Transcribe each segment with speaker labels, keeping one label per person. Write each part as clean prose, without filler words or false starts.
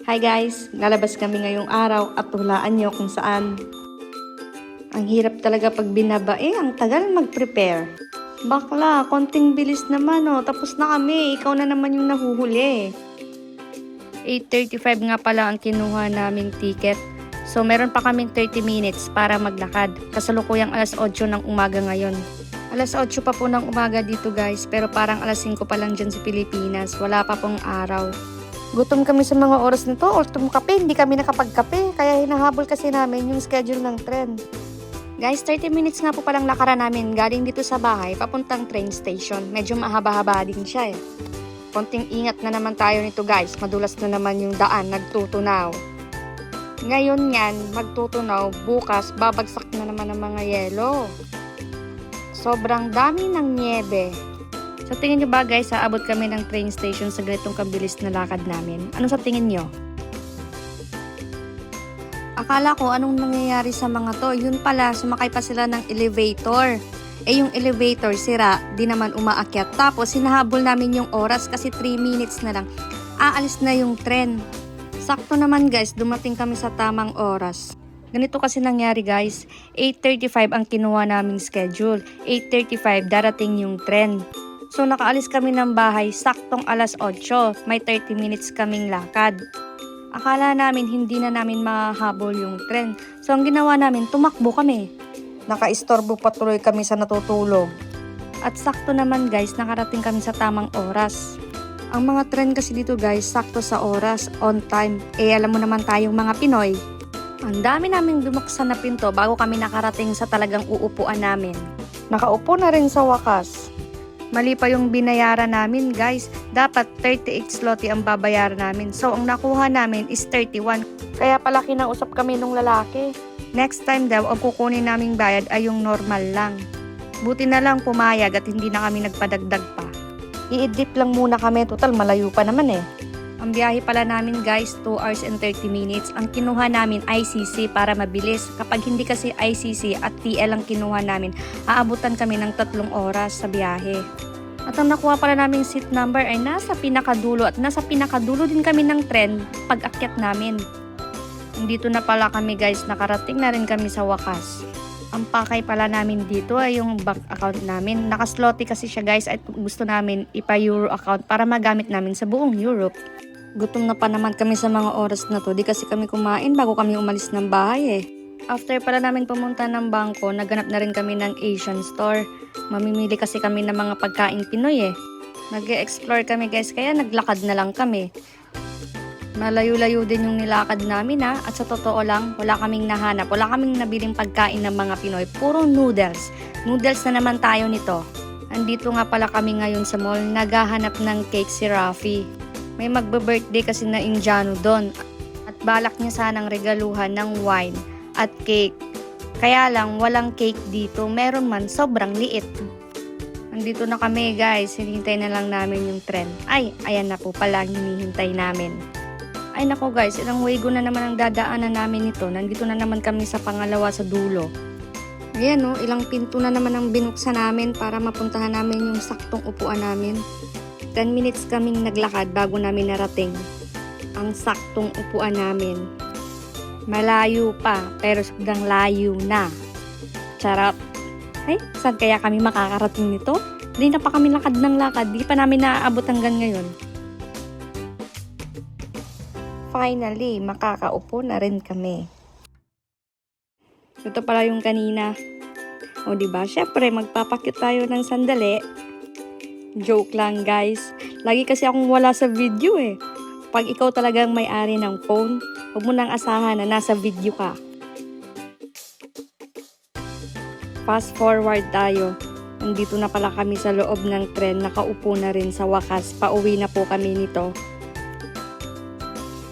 Speaker 1: Hi guys! Lalabas kami ngayong araw at hulaan nyo kung saan. Ang hirap talaga pag binabae, ang tagal mag-prepare. Bakla, konting bilis naman oh, tapos na kami, ikaw na naman yung nahuhuli. 8:35 nga pala ang kinuha naming ticket. So meron pa kaming 30 minutes para maglakad. Kasalukuyang alas 8 ng umaga ngayon. Alas 8 pa po ng umaga dito guys, pero parang alas 5 pa lang dyan sa Pilipinas. Wala pa pong araw. Gutom kami sa mga oras nito, ultimo kape, hindi kami nakapagkape, kaya hinahabol kasi namin yung schedule ng tren. Guys, 30 minutes nga po palang lakaran namin galing dito sa bahay, papuntang train station. Medyo mahaba-haba din siya eh. Konting ingat na naman tayo nito guys, madulas na naman yung daan, nagtutunaw. Ngayon yan, magtutunaw, bukas, babagsak na naman ang mga yelo. Sobrang dami ng niebe. Sa tingin nyo ba guys, aabot kami ng train station sa ganitong kabilis na lakad namin? Ano sa tingin nyo? Akala ko anong nangyayari sa mga to. Yun pala, sumakay pa sila ng elevator. Eh yung elevator sira, di naman umaakyat. Tapos hinahabol namin yung oras kasi 3 minutes na lang. Aalis na yung tren. Sakto naman guys, dumating kami sa tamang oras. Ganito kasi nangyari guys, 8:35 ang kinuha naming schedule. 8:35 darating yung tren. So nakaalis kami ng bahay saktong alas 8. May 30 minutes kaming lakad. Akala namin hindi na namin mahabol yung tren. So ang ginawa namin, tumakbo kami. Nakaistorbo pa tuloy kami sa natutulog. At sakto naman guys, nakarating kami sa tamang oras. Ang mga tren kasi dito guys, sakto sa oras, on time. Eh alam mo naman tayong mga Pinoy. Ang dami naming dumaksan na pinto bago kami nakarating sa talagang uupuan namin. Nakaupo na rin sa wakas. Mali pa yung binayaran namin guys. Dapat 38 zloty ang babayaran namin. So ang nakuha namin is 31. Kaya pala kinausap kami nung lalaki. Next time daw ang kukunin naming bayad ay yung normal lang. Buti na lang pumayag at hindi na kami nagpadagdag pa. I-edit lang muna kami. Total malayo pa naman eh. Ang biyahe pala namin guys 2 hours and 30 minutes. Ang kinuha namin ICC para mabilis. Kapag hindi kasi ICC at TL ang kinuha namin, aabutan kami ng 3 oras sa biyahe. At ang nakuha pala naming seat number ay nasa pinakadulo at nasa pinakadulo din kami ng tren pag akyat namin. Dito na pala kami guys, nakarating na rin kami sa wakas. Ang pakay pala namin dito ay yung bank account namin. Nakaslotty kasi siya guys at gusto namin ipa-euro account para magamit namin sa buong Europe. Gutom na pa naman kami sa mga oras na to. Di kasi kami kumain bago kami umalis ng bahay eh. After pala namin pumunta ng bangko, naganap na rin kami ng Asian store. Mamimili kasi kami ng mga pagkain Pinoy eh. Nag-e-explore kami guys, kaya naglakad na lang kami. Malayo-layo din yung nilakad namin ha. At sa totoo lang, wala kaming nahanap. Wala kaming nabiling pagkain ng mga Pinoy. Puro noodles. Noodles na naman tayo nito. Andito nga pala kami ngayon sa mall. Naghahanap ng cake si Rafi. May magbe-birthday kasi na Indiano doon. At balak niya sanang regaluhan ng wine at cake. Kaya lang, walang cake dito. Meron man, sobrang liit. Nandito na kami guys. Hinihintay na lang namin yung tren. Ay, ayan na po pala ang hinihintay namin. Ay nako guys, ilang waygo na naman ang dadaanan namin ito. Nandito na naman kami sa pangalawa sa dulo. Ayan no, ilang pinto na naman ang binuksan namin para mapuntahan namin yung saktong upuan namin. 10 minutes kaming naglakad bago namin narating ang saktong upuan namin. Malayo pa, pero sobrang layo na. Charot. Ay, saan kaya kami makakarating nito? Hindi na pa kami lakad ng lakad. Di pa namin naaabot hanggang ngayon. Finally, makakaupo na rin kami. Ito pala yung kanina. O diba? Syempre, magpapakit tayo ng sandali. Joke lang guys. Lagi kasi akong wala sa video eh. Pag ikaw talagang may-ari ng phone, huwag mo nang asahan na nasa video ka. Fast forward tayo. Nandito na pala kami sa loob ng tren. Nakaupo na rin sa wakas. Pauwi na po kami nito.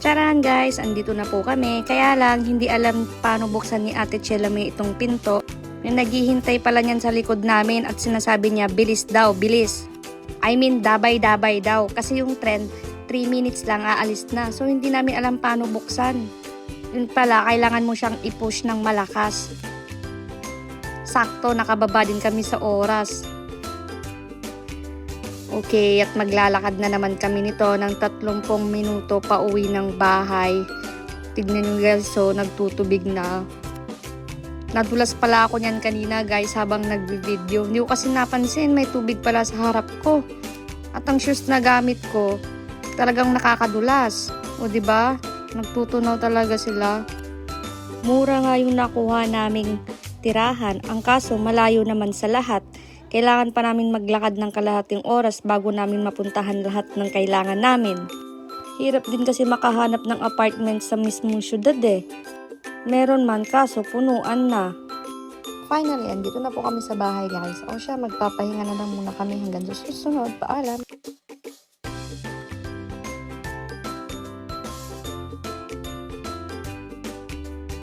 Speaker 1: Charan guys, andito na po kami. Kaya lang, hindi alam paano buksan ni Ate Chela may itong pinto. May naghihintay pala niyan sa likod namin at sinasabi niya, bilis daw, bilis. I mean, dabay-dabay daw. Kasi yung tren, 3 minutes lang aalis na. So, hindi namin alam paano buksan. Yun pala, kailangan mo siyang i-push ng malakas. Sakto, nakababa din kami sa oras. Okay, at maglalakad na naman kami nito ng 30 minuto pa uwi ng bahay. Tignan nyo guys, so nagtutubig na. Nadulas pala ako niyan kanina guys habang nagbi-video. Hindi ko kasi napansin, may tubig pala sa harap ko. At ang shoes na gamit ko, talagang nakakadulas. O diba? Nagtutunaw talaga sila. Mura nga yung nakuha naming tirahan. Ang kaso, malayo naman sa lahat. Kailangan pa namin maglakad ng kalahating oras bago namin mapuntahan lahat ng kailangan namin. Hirap din kasi makahanap ng apartment sa mismong syudad eh. Meron man kaso punuan na. Finally, andito na po kami sa bahay guys. O siya, magpapahinga na lang muna kami hanggang sa susunod. Paalam!